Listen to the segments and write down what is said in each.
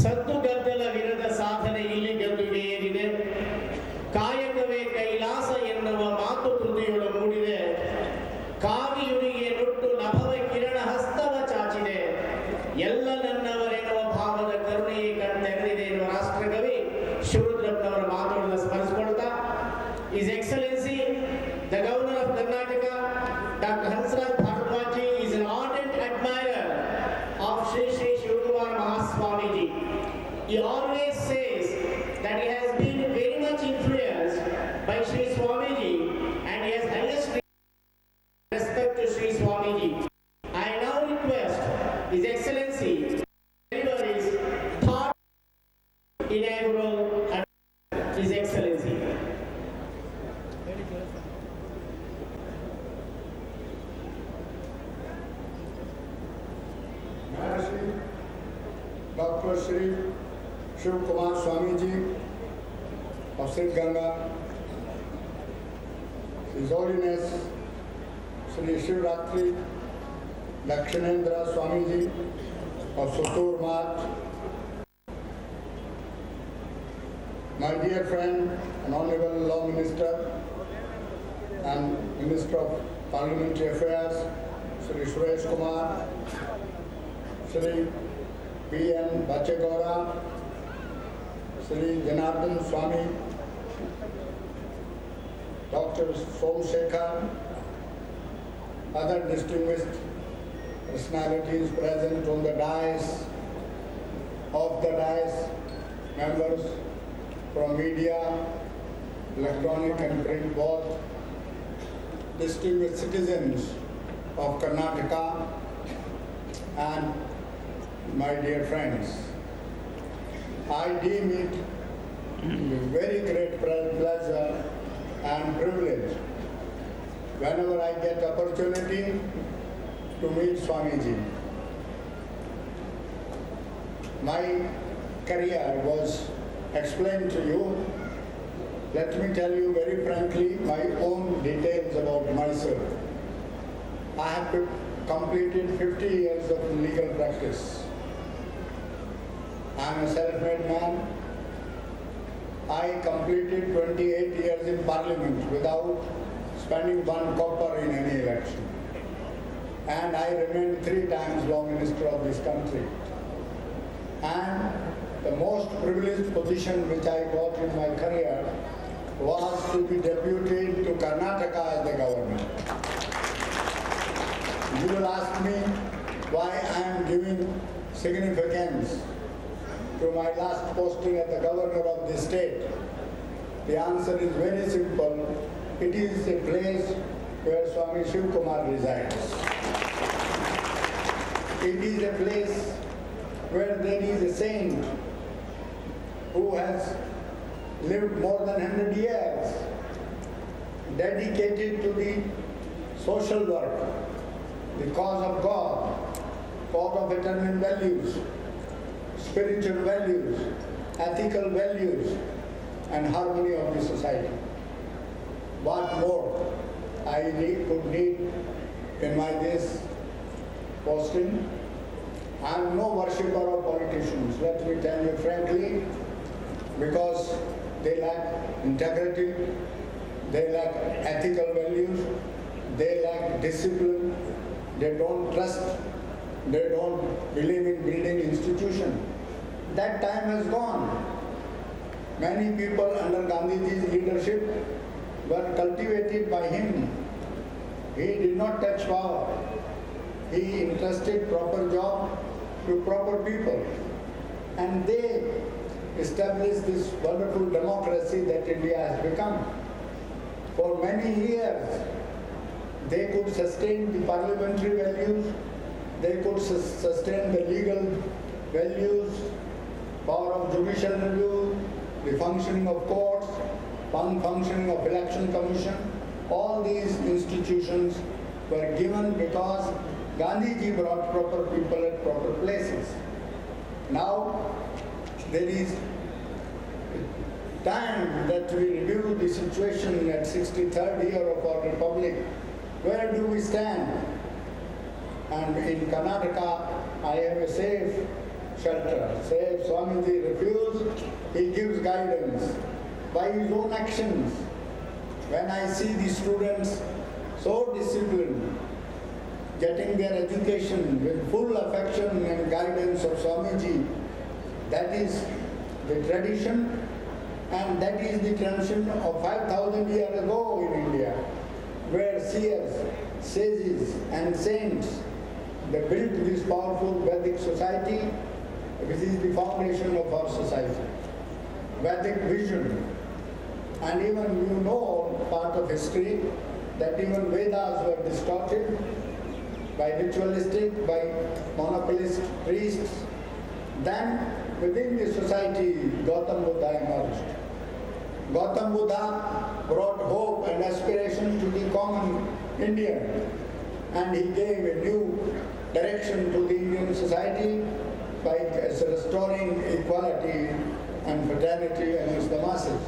ಸದ್ದುಗದ್ದಲ ವಿರದ ಸಾಧನೆ ಇಲ್ಲಿ ಗದ್ದುಗೆ ಏರಿದೆ. ಕಾಯಕವೇ ಕೈಲಾಸ ಎನ್ನುವ ಮಾತು ಕೃತಿಯೊಳು ಮೂಡಿದೆ. ಕಾವಿಯುರಿಗೆ ನುಟ್ಟು ನಭವ ಕಿರಣ ಹಸ್ತವ ಚಾಚಿದೆ. ಎಲ್ಲ ನನ್ನವರೆನ್ನುವ ಭಾವದ ಕರುಣೆಯೇ ಕಣ್ಣೆರೆದಿದೆ ಎನ್ನುವ ರಾಷ್ಟ್ರಕವಿ ಶಿವರುದ್ರಪ್ಪನವರ ಮಾತುಗಳನ್ನು ಸ್ಮರಿಸಿಕೊಳ್ತಾ, His Excellency, the Governor of Karnataka, Dr. Hansraj Bhardwaj is an ardent admirer of Sri Sivakumara Swamiji. He always says that he has been very much influenced by Sri Swamiji and he has highest respect to Sri Swamiji. I now request His Excellency to deliver his thought inaugural address. His Excellency. Dr. Sri Sivakumara Swamiji of Sri Ganga, His Holiness Sri Shivratri Dakshinendra Swamiji of Sutur Math, my dear friend and Honorable Law Minister and Minister of Parliamentary Affairs, Sri Suresh Kumar, Sri P.N. Bachegora, Sri Janardhan Swami, Dr. Somsekhar, other distinguished personalities present on the dais, members from media, electronic and print both, distinguished citizens of Karnataka, and my dear friends. I deem it a very great pleasure and privilege whenever I get opportunity to meet Swamiji. My career was explained to you. Let me tell you very frankly my own details about myself. I have completed 50 years of legal practice. I am a self-made man. I completed 28 years in Parliament without spending one copper in any election. And I remained 3 times Law Minister of this country. And the most privileged position which I got in my career was to be deputed to Karnataka as the governor. You will ask me why I am giving significance to my last posting as the governor of this state. The answer is very simple. It is a place where Swami Sivakumar resides. It is a place where there is a saint who has lived more than 100 years, dedicated to the social work, the cause of God, cause of eternal values, spiritual values, ethical values, and harmony of the society. What more I could need in my this posting? I am no worshipper of politicians, let me tell you frankly, because they lack integrity, they lack ethical values, they lack discipline, they don't trust, they don't believe in building institutions. That time has gone. Many people under Gandhiji's leadership were cultivated by him. He did not touch power. He entrusted proper job to proper people. And they established this wonderful democracy that India has become. For many years, they could sustain the parliamentary values, they could sustain the legal values, power of judicial review, the functioning of courts, functioning of election commission. All these institutions were given because Gandhiji brought proper people at proper places. Now there is time that we review the situation at 63rd year of our republic. Where do we stand? And in Karnataka, I have a safe, shelter. Say if Swamiji refuses, he gives guidance by his own actions. When I see the students so disciplined, getting their education with full affection and guidance of Swamiji, that is the tradition, and that is the tradition of 5,000 years ago in India, where seers, sages and saints, they built this powerful Vedic society, which is the foundation of our society. Vedic vision. And even you know part of history that even Vedas were distorted by ritualistic, by monopolist priests. Then within the society, Gautam Buddha emerged. Gautam Buddha brought hope and aspiration to the common Indian, and he gave a new direction to the Indian society by restoring equality and fraternity amongst the masses.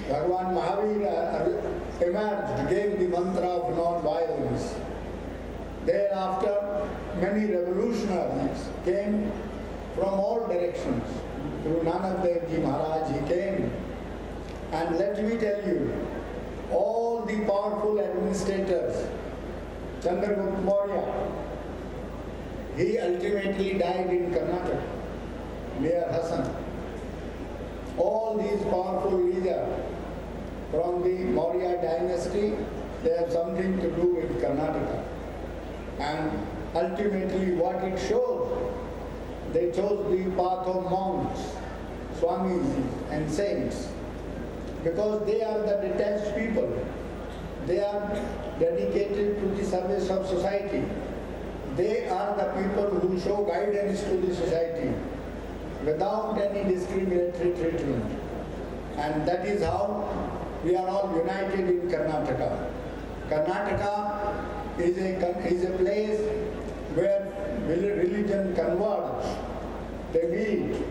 Bhagwan Mahavira emerged, gave the mantra of non-violence. Thereafter, many revolutionaries came from all directions. Guru Nanak Dev Ji Maharaj, he came. And let me tell you, all the powerful administrators, Chandragupta Maurya, he ultimately died in Karnataka, near Hassan. All these powerful leaders from the Maurya dynasty, they have something to do with Karnataka. And ultimately what it shows, they chose the path of monks, Swamis and saints, because they are the detached people. They are dedicated to the service of society. They are the people who show guidance to the society without any discriminatory treatment. And that is how we are all united in Karnataka. Karnataka is a place where religion converge. They meet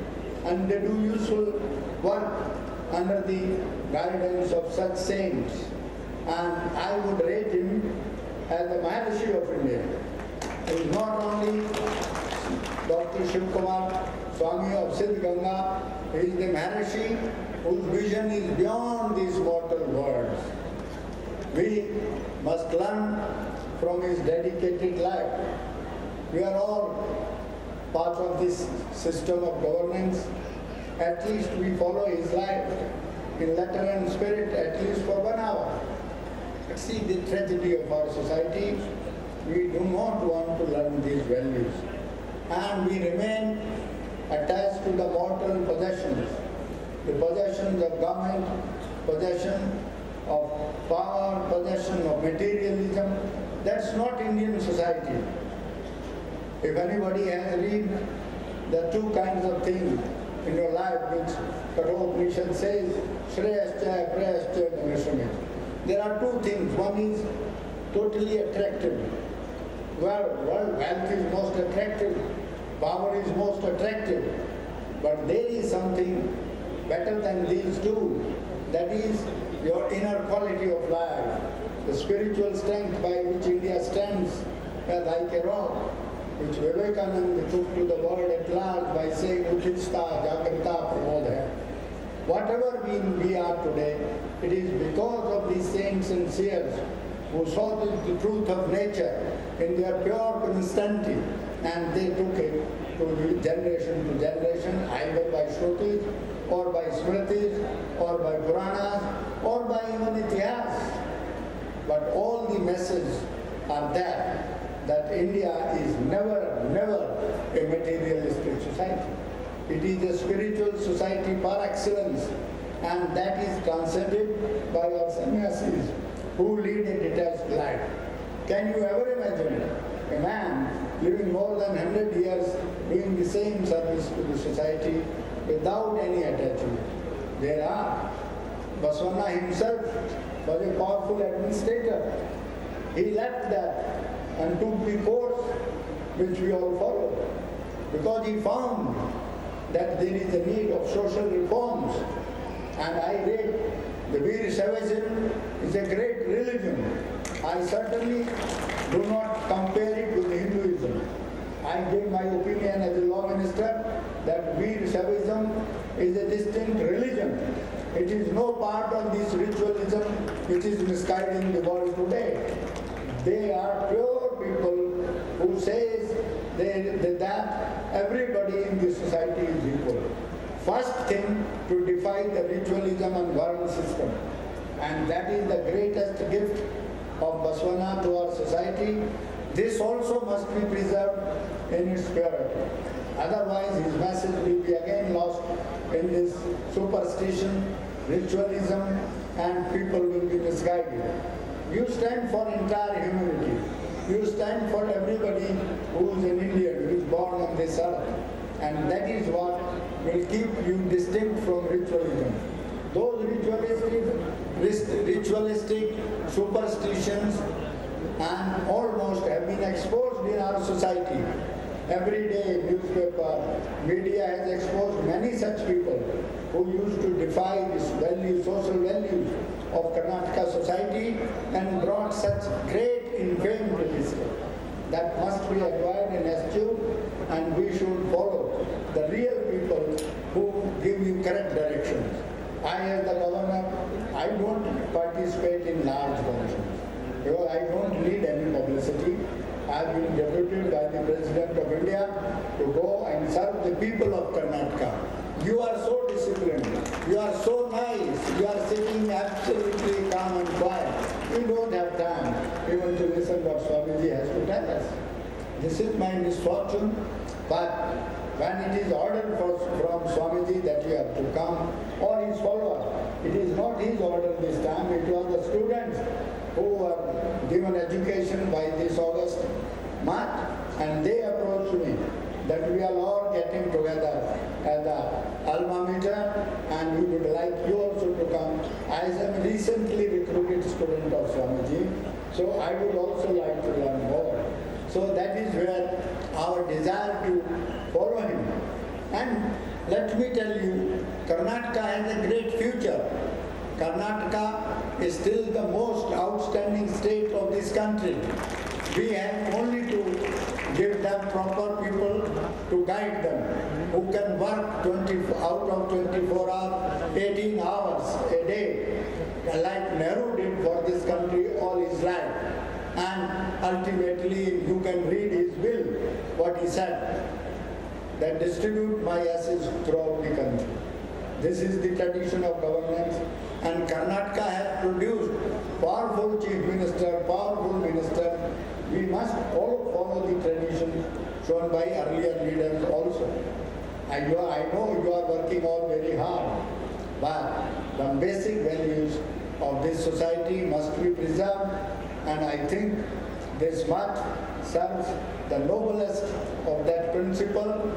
and they do useful work under the guidance of such saints. And I would rate him as the Maharishi of India. He is not only Dr. Sivakumara Swami of Siddh Ganga, he is the Maharishi whose vision is beyond these mortal worlds. We must learn from his dedicated life. We are all part of this system of governance. At least we follow his life in letter and spirit, at least for 1 hour. See the tragedy of our society. We do not want to learn these values. And we remain attached to the mortal possessions. The possessions of government, possession of power, possession of materialism. That's not Indian society. If anybody has read the two kinds of things in your life which Kathopanishad says, Shreyascha, Prayascha, Nirashami. There are two things. One is totally attractive. World wealth is most attractive, power is most attractive. But there is something better than these two. That is your inner quality of life, the spiritual strength by which India stands like a rock, which Vivekananda took to the world at large by saying Uchitsta, Jagrata, Pramodha. Whatever we are today, it is because of these saints and seers who saw the truth of nature in their pure constancy, and they took it to generation to generation, either by Shrutis, or by Smritis, or by Puranas, or by even Itihas. But all the messages are that India is never, never a materialistic society. It is a spiritual society par excellence, and that is transcended by our sannyasis who lead a detached life. Can you ever imagine a man living more than 100 years doing the same service to the society without any attachment? There are. Baswana himself was a powerful administrator. He left that and took the course which we all follow, because he found that there is a need of social reforms. And I read the Veer Shaivism is a great religion. I certainly do not compare it with Hinduism. I give my opinion as a law minister that Veer Shaivism is a distinct religion. It is no part of this ritualism which is misguiding the world today. They are pure people who says that everybody in this society is equal. First thing, to defy the ritualism and Varna system. And that is the greatest gift of Basavana to our society. This also must be preserved in its purity. Otherwise his message will be again lost in this superstition, ritualism, and people will be misguided. You stand for entire humanity. You stand for everybody who is an Indian, who is born on this earth. And that is what will keep you distinct from ritualism. Those ritualistic superstitions and almost have been exposed in our society. Every day newspaper, media has exposed many such people who used to defy this value, social values of Karnataka society and brought such great infamy to this state. That must be admired and eschewed, and we should follow the real people who give you correct directions. I as the governor, I don't participate in large functions because I don't need any publicity. I have been deputed by the President of India to go and serve the people of Karnataka. You are so disciplined, you are so nice, you are sitting absolutely calm and quiet. You don't have time even to listen what Swamiji has to tell us. This is my misfortune, but when it is ordered from Swamiji that you have to come, or his followers, it is not his order this time, it was the students who were given education by this August month, and they approached me that we are all getting together as the alma mater and we would like you also to come. I am a recently recruited student of Swamiji, so I would also like to learn more. So that is where our desire to follow him. And let me tell you, Karnataka has a great future. Karnataka is still the most outstanding state of this country. We have only to give them proper people to guide them, who can work out of 24 hours, 18 hours a day, like Nehru did for this country all his life. And ultimately you can read his will, what he said, that distribute my assets throughout the country. This is the tradition of governance, and Karnataka has produced powerful chief minister, powerful minister. We must all follow the tradition shown by earlier leaders also. I know you are working all very hard, but the basic values of this society must be preserved, and I think this much serves the noblest of that principle,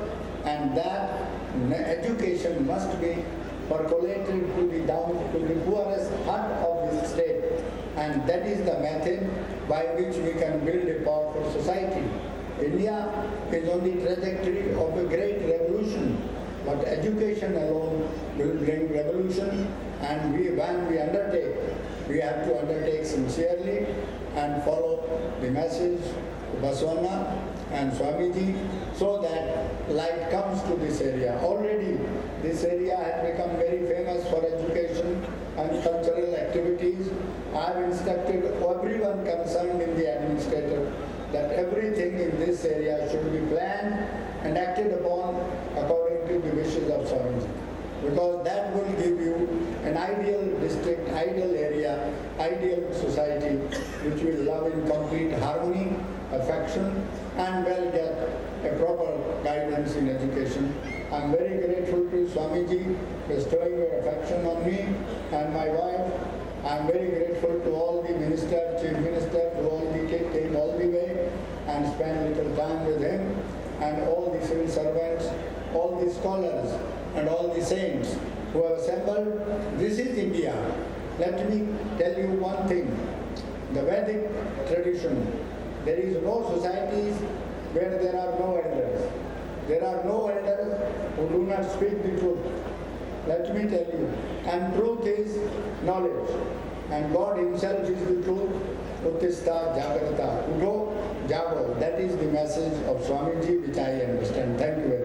and that education must be percolated to the poorest hut of this state, and that is the method by which we can build a powerful society. India is on the trajectory of a great revolution, but education alone will bring revolution, and when we undertake, we have to undertake sincerely and follow the message of Basavana and Swamiji, so that light comes to this area. Already this area has become very famous for education and cultural activities. I have instructed everyone concerned in the administrator that everything in this area should be planned and acted upon according to the wishes of Swamiji, because that will give you an ideal district, ideal area, ideal society which will love in complete harmony, affection, and will get a proper guidance in education. I am very grateful to Swamiji bestowing your affection on me and my wife. I am very grateful to all the ministers, chief ministers, who all came all the way and spent little time with him, and all the civil servants, all the scholars, and all the saints who have assembled. This is India. Let me tell you one thing. The Vedic tradition, there is no societies where there are no elders. There are no elders who do not speak the truth. Let me tell you. And truth is knowledge. And God himself is the truth. Uttista Jagrata. Udo Jago. That is the message of Swamiji which I understand. Thank you very much.